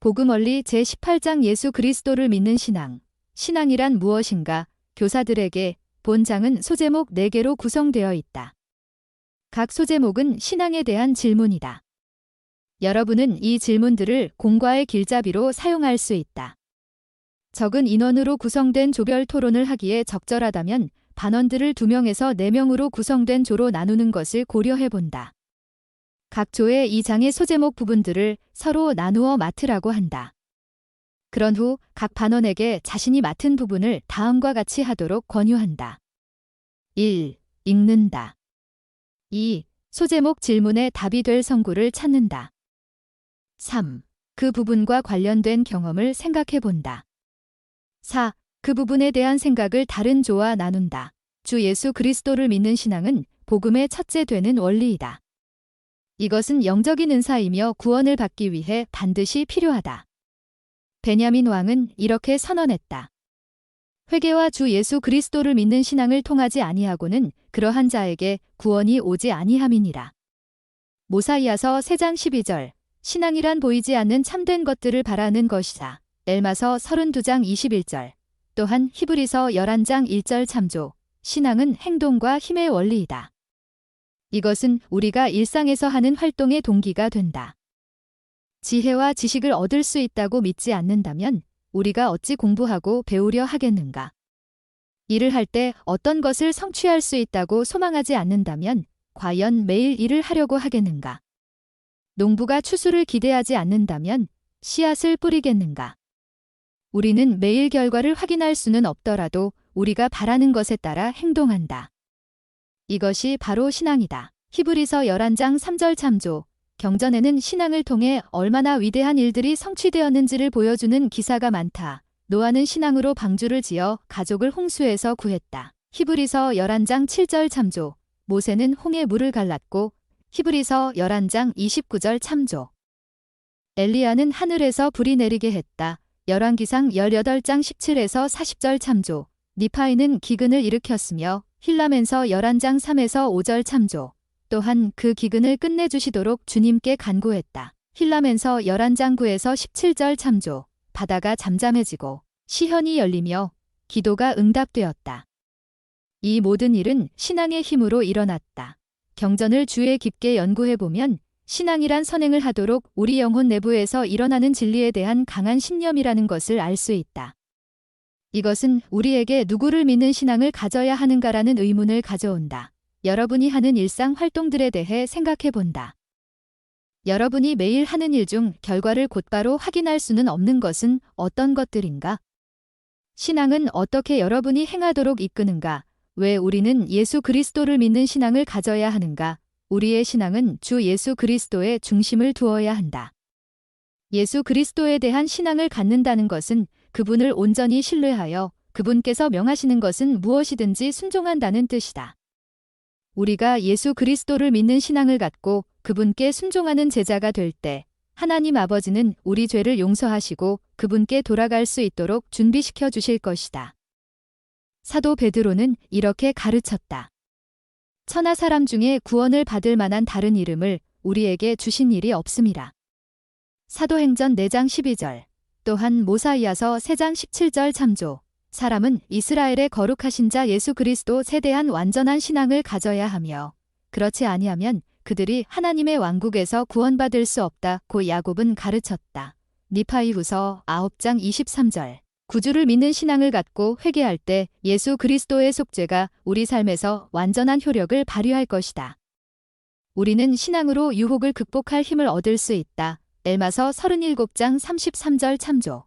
복음원리 제18장 예수 그리스도를 믿는 신앙. 신앙이란 무엇인가? 교사들에게 본장은 소제목 4개로 구성되어 있다. 각 소제목은 신앙에 대한 질문이다. 여러분은 이 질문들을 공과의 길잡이로 사용할 수 있다. 적은 인원으로 구성된 조별 토론을 하기에 적절하다면 반원들을 2명에서 4명으로 구성된 조로 나누는 것을 고려해 본다. 각 조의 이 장의 소제목 부분들을 서로 나누어 맡으라고 한다. 그런 후 각 반원에게 자신이 맡은 부분을 다음과 같이 하도록 권유한다. 1. 읽는다. 2. 소제목 질문에 답이 될 성구를 찾는다. 3. 그 부분과 관련된 경험을 생각해 본다. 4. 그 부분에 대한 생각을 다른 조와 나눈다. 주 예수 그리스도를 믿는 신앙은 복음의 첫째 되는 원리이다. 이것은 영적인 은사이며 구원을 받기 위해 반드시 필요하다. 베냐민 왕은 이렇게 선언했다. 회개와 주 예수 그리스도를 믿는 신앙을 통하지 아니하고는 그러한 자에게 구원이 오지 아니함이니라. 모사이아서 3장 12절. 신앙이란 보이지 않는 참된 것들을 바라는 것이다. 엘마서 32장 21절. 또한 히브리서 11장 1절 참조. 신앙은 행동과 힘의 원리이다. 이것은 우리가 일상에서 하는 활동의 동기가 된다. 지혜와 지식을 얻을 수 있다고 믿지 않는다면 우리가 어찌 공부하고 배우려 하겠는가? 일을 할 때 어떤 것을 성취할 수 있다고 소망하지 않는다면 과연 매일 일을 하려고 하겠는가? 농부가 추수를 기대하지 않는다면 씨앗을 뿌리겠는가? 우리는 매일 결과를 확인할 수는 없더라도 우리가 바라는 것에 따라 행동한다. 이것이 바로 신앙이다. 히브리서 11장 3절 참조. 경전에는 신앙을 통해 얼마나 위대한 일들이 성취되었는지를 보여주는 기사가 많다. 노아는 신앙으로 방주를 지어 가족을 홍수에서 구했다. 히브리서 11장 7절 참조. 모세는 홍해 물을 갈랐고 히브리서 11장 29절 참조. 엘리야는 하늘에서 불이 내리게 했다. 열왕기상 18장 17에서 40절 참조. 니파이는 기근을 일으켰으며 힐라멘서 11장 3에서 5절 참조. 또한 그 기근을 끝내주시도록 주님께 간구했다. 힐라멘서 11장 9에서 17절 참조. 바다가 잠잠해지고 시현이 열리며 기도가 응답되었다. 이 모든 일은 신앙의 힘으로 일어났다. 경전을 주의 깊게 연구해보면 신앙이란 선행을 하도록 우리 영혼 내부에서 일어나는 진리에 대한 강한 신념이라는 것을 알 수 있다. 이것은 우리에게 누구를 믿는 신앙을 가져야 하는가라는 의문을 가져온다. 여러분이 하는 일상 활동들에 대해 생각해 본다. 여러분이 매일 하는 일 중 결과를 곧바로 확인할 수는 없는 것은 어떤 것들인가? 신앙은 어떻게 여러분이 행하도록 이끄는가? 왜 우리는 예수 그리스도를 믿는 신앙을 가져야 하는가? 우리의 신앙은 주 예수 그리스도에 중심을 두어야 한다. 예수 그리스도에 대한 신앙을 갖는다는 것은 그분을 온전히 신뢰하여 그분께서 명하시는 것은 무엇이든지 순종한다는 뜻이다. 우리가 예수 그리스도를 믿는 신앙을 갖고 그분께 순종하는 제자가 될 때 하나님 아버지는 우리 죄를 용서하시고 그분께 돌아갈 수 있도록 준비시켜 주실 것이다. 사도 베드로는 이렇게 가르쳤다. 천하 사람 중에 구원을 받을 만한 다른 이름을 우리에게 주신 일이 없음이라. 사도행전 4장 12절. 또한 모사이아서 3장 17절 참조. 사람은 이스라엘의 거룩하신 자 예수 그리스도에 대한 완전한 신앙을 가져야 하며 그렇지 아니하면 그들이 하나님의 왕국에서 구원받을 수 없다고 야곱은 가르쳤다. 니파이후서 9장 23절. 구주를 믿는 신앙을 갖고 회개할 때 예수 그리스도의 속죄가 우리 삶에서 완전한 효력을 발휘할 것이다. 우리는 신앙으로 유혹을 극복할 힘을 얻을 수 있다. 엘마서 37장 33절 참조.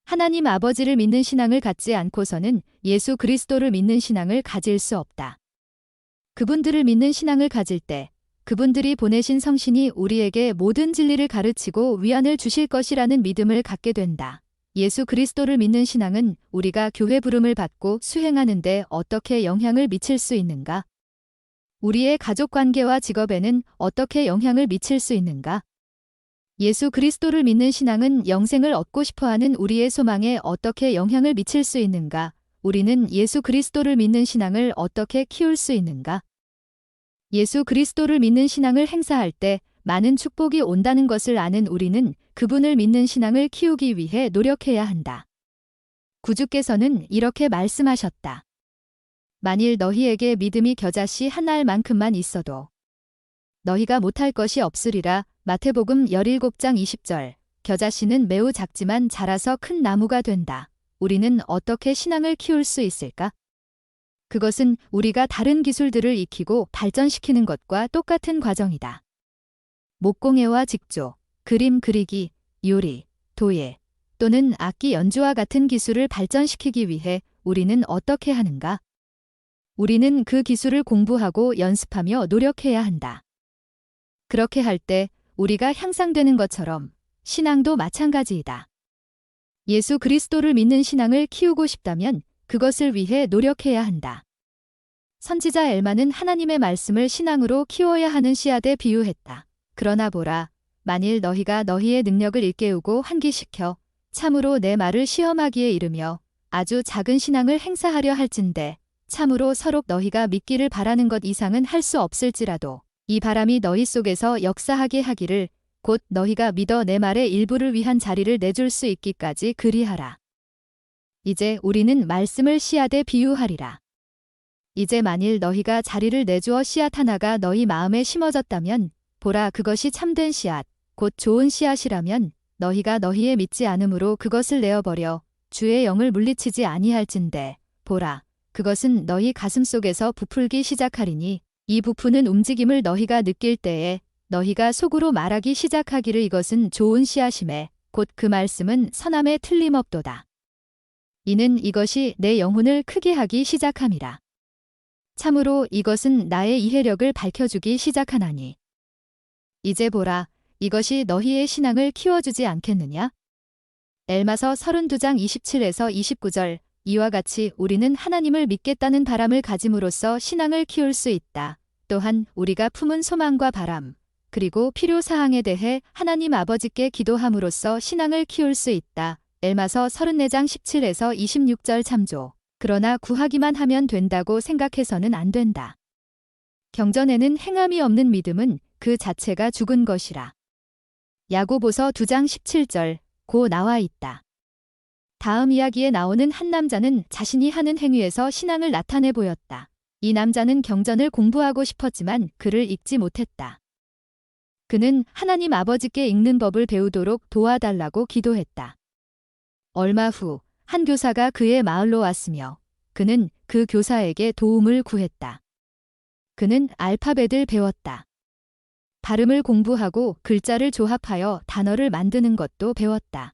하나님 아버지를 믿는 신앙을 갖지 않고서는 예수 그리스도를 믿는 신앙을 가질 수 없다. 그분들을 믿는 신앙을 가질 때 그분들이 보내신 성신이 우리에게 모든 진리를 가르치고 위안을 주실 것이라는 믿음을 갖게 된다. 예수 그리스도를 믿는 신앙은 우리가 교회 부름을 받고 수행하는 데 어떻게 영향을 미칠 수 있는가? 우리의 가족 관계와 직업에는 어떻게 영향을 미칠 수 있는가? 예수 그리스도를 믿는 신앙은 영생을 얻고 싶어하는 우리의 소망에 어떻게 영향을 미칠 수 있는가? 우리는 예수 그리스도를 믿는 신앙을 어떻게 키울 수 있는가? 예수 그리스도를 믿는 신앙을 행사할 때 많은 축복이 온다는 것을 아는 우리는 그분을 믿는 신앙을 키우기 위해 노력해야 한다. 구주께서는 이렇게 말씀하셨다. 만일 너희에게 믿음이 겨자씨 한 알만큼만 있어도 너희가 못할 것이 없으리라. 마태복음 17장 20절. 겨자씨는 매우 작지만 자라서 큰 나무가 된다. 우리는 어떻게 신앙을 키울 수 있을까? 그것은 우리가 다른 기술들을 익히고 발전시키는 것과 똑같은 과정이다. 목공예와 직조, 그림 그리기, 요리, 도예 또는 악기 연주와 같은 기술을 발전시키기 위해 우리는 어떻게 하는가? 우리는 그 기술을 공부하고 연습하며 노력해야 한다. 그렇게 할 때 우리가 향상되는 것처럼 신앙도 마찬가지이다. 예수 그리스도를 믿는 신앙을 키우고 싶다면 그것을 위해 노력해야 한다. 선지자 엘마는 하나님의 말씀을 신앙으로 키워야 하는 씨앗에 비유했다. 그러나 보라, 만일 너희가 너희의 능력을 일깨우고 환기시켜 참으로 내 말을 시험하기에 이르며 아주 작은 신앙을 행사하려 할진대 참으로 서로 너희가 믿기를 바라는 것 이상은 할 수 없을지라도 이 바람이 너희 속에서 역사하게 하기를 곧 너희가 믿어 내 말의 일부를 위한 자리를 내줄 수 있기까지 그리하라. 이제 우리는 말씀을 씨앗에 비유하리라. 이제 만일 너희가 자리를 내주어 씨앗 하나가 너희 마음에 심어졌다면 보라 그것이 참된 씨앗 곧 좋은 씨앗이라면 너희가 너희의 믿지 않음으로 그것을 내어버려 주의 영을 물리치지 아니할진대 보라 그것은 너희 가슴속에서 부풀기 시작하리니 이 부푸는 움직임을 너희가 느낄 때에 너희가 속으로 말하기 시작하기를 이것은 좋은 씨앗임에 곧 그 말씀은 선함에 틀림없도다. 이는 이것이 내 영혼을 크게 하기 시작함이라. 참으로 이것은 나의 이해력을 밝혀주기 시작하나니. 이제 보라, 이것이 너희의 신앙을 키워주지 않겠느냐? 엘마서 32장 27에서 29절 이와 같이 우리는 하나님을 믿겠다는 바람을 가짐으로써 신앙을 키울 수 있다. 또한 우리가 품은 소망과 바람, 그리고 필요사항에 대해 하나님 아버지께 기도함으로써 신앙을 키울 수 있다. 엘마서 34장 17에서 26절 참조. 그러나 구하기만 하면 된다고 생각해서는 안 된다. 경전에는 행함이 없는 믿음은 그 자체가 죽은 것이라. 야고보서 2장 17절 고 나와 있다. 다음 이야기에 나오는 한 남자는 자신이 하는 행위에서 신앙을 나타내 보였다. 이 남자는 경전을 공부하고 싶었지만 글을 읽지 못했다. 그는 하나님 아버지께 읽는 법을 배우도록 도와달라고 기도했다. 얼마 후 한 교사가 그의 마을로 왔으며 그는 그 교사에게 도움을 구했다. 그는 알파벳을 배웠다. 발음을 공부하고 글자를 조합하여 단어를 만드는 것도 배웠다.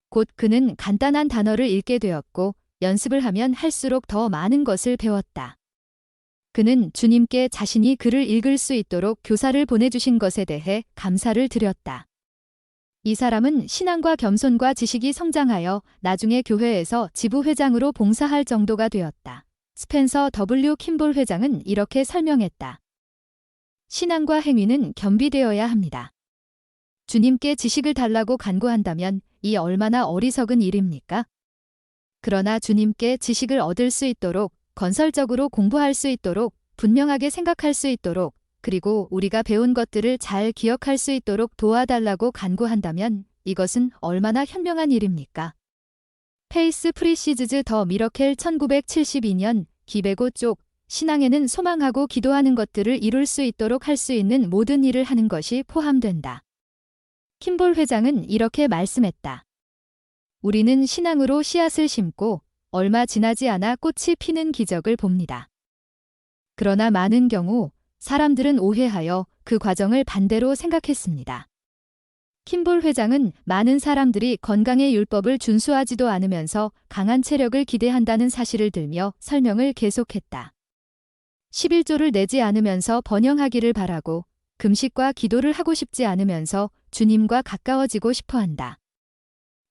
곧 그는 간단한 단어를 읽게 되었고 연습을 하면 할수록 더 많은 것을 배웠다. 그는 주님께 자신이 글을 읽을 수 있도록 교사를 보내주신 것에 대해 감사를 드렸다. 이 사람은 신앙과 겸손과 지식이 성장하여 나중에 교회에서 지부회장으로 봉사할 정도가 되었다. 스펜서 W. 킴볼 회장은 이렇게 설명했다. 신앙과 행위는 겸비되어야 합니다. 주님께 지식을 달라고 간구한다면 이 얼마나 어리석은 일입니까? 그러나 주님께 지식을 얻을 수 있도록 건설적으로 공부할 수 있도록 분명하게 생각할 수 있도록 그리고 우리가 배운 것들을 잘 기억할 수 있도록 도와달라고 간구한다면 이것은 얼마나 현명한 일입니까? 페이스 프리시즈즈 더 미러켈 1972년 기베고 쪽 신앙에는 소망하고 기도하는 것들을 이룰 수 있도록 할 수 있는 모든 일을 하는 것이 포함된다. 킴볼 회장은 이렇게 말씀했다. 우리는 신앙으로 씨앗을 심고 얼마 지나지 않아 꽃이 피는 기적을 봅니다. 그러나 많은 경우 사람들은 오해하여 그 과정을 반대로 생각했습니다. 킴볼 회장은 많은 사람들이 건강의 율법을 준수하지도 않으면서 강한 체력을 기대한다는 사실을 들며 설명을 계속했다. 11조를 내지 않으면서 번영하기를 바라고 금식과 기도를 하고 싶지 않으면서 주님과 가까워지고 싶어한다.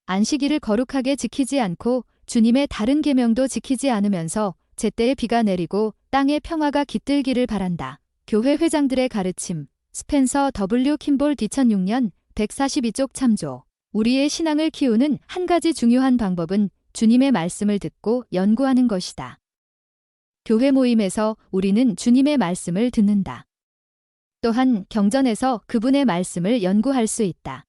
안식일을 거룩하게 지키지 않고 주님의 다른 계명도 지키지 않으면서 제때에 비가 내리고 땅의 평화가 깃들기를 바란다. 교회 회장들의 가르침 스펜서 W. 킴볼 2006년 142쪽 참조. 우리의 신앙을 키우는 한 가지 중요한 방법은 주님의 말씀을 듣고 연구하는 것이다. 교회 모임에서 우리는 주님의 말씀을 듣는다. 또한 경전에서 그분의 말씀을 연구할 수 있다.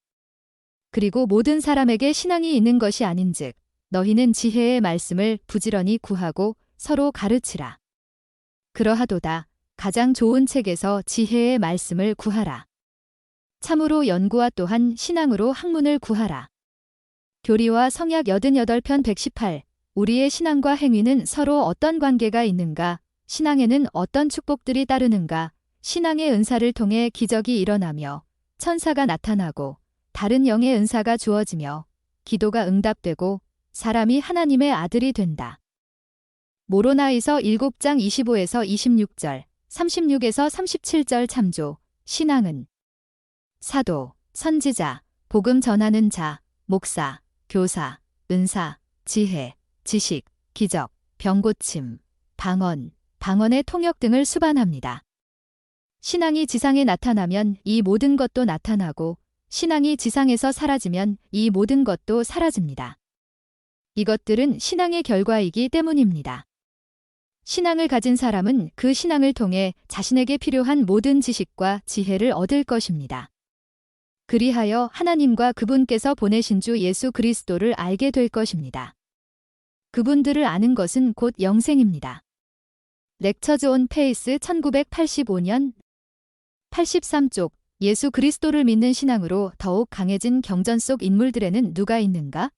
그리고 모든 사람에게 신앙이 있는 것이 아닌즉 너희는 지혜의 말씀을 부지런히 구하고 서로 가르치라. 그러하도다. 가장 좋은 책에서 지혜의 말씀을 구하라. 참으로 연구와 또한 신앙으로 학문을 구하라. 교리와 성약 88편 118. 우리의 신앙과 행위는 서로 어떤 관계가 있는가? 신앙에는 어떤 축복들이 따르는가? 신앙의 은사를 통해 기적이 일어나며 천사가 나타나고 다른 영의 은사가 주어지며 기도가 응답되고 사람이 하나님의 아들이 된다. 모로나이서 7장 25에서 26절, 36에서 37절 참조. 신앙은 사도, 선지자, 복음 전하는 자, 목사, 교사, 은사, 지혜, 지식, 기적, 병고침, 방언의 통역 등을 수반합니다. 신앙이 지상에 나타나면 이 모든 것도 나타나고 신앙이 지상에서 사라지면 이 모든 것도 사라집니다. 이것들은 신앙의 결과이기 때문입니다. 신앙을 가진 사람은 그 신앙을 통해 자신에게 필요한 모든 지식과 지혜를 얻을 것입니다. 그리하여 하나님과 그분께서 보내신 주 예수 그리스도를 알게 될 것입니다. 그분들을 아는 것은 곧 영생입니다. 렉처즈 온 페이스 1985년 83쪽. 예수 그리스도를 믿는 신앙으로 더욱 강해진 경전 속 인물들에는 누가 있는가?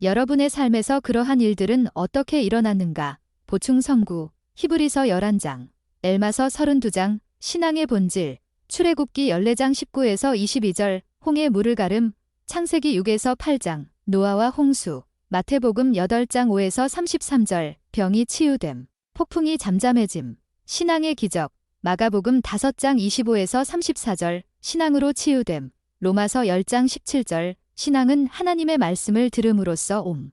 여러분의 삶에서 그러한 일들은 어떻게 일어났는가? 보충 성구, 히브리서 11장, 엘마서 32장, 신앙의 본질, 출애굽기 14장 19에서 22절, 홍해 물을 가름, 창세기 6에서 8장, 노아와 홍수, 마태복음 8장 5에서 33절, 병이 치유됨, 폭풍이 잠잠해짐, 신앙의 기적, 마가복음 5장 25에서 34절, 신앙으로 치유됨, 로마서 10장 17절, 신앙은 하나님의 말씀을 들음으로써 옴.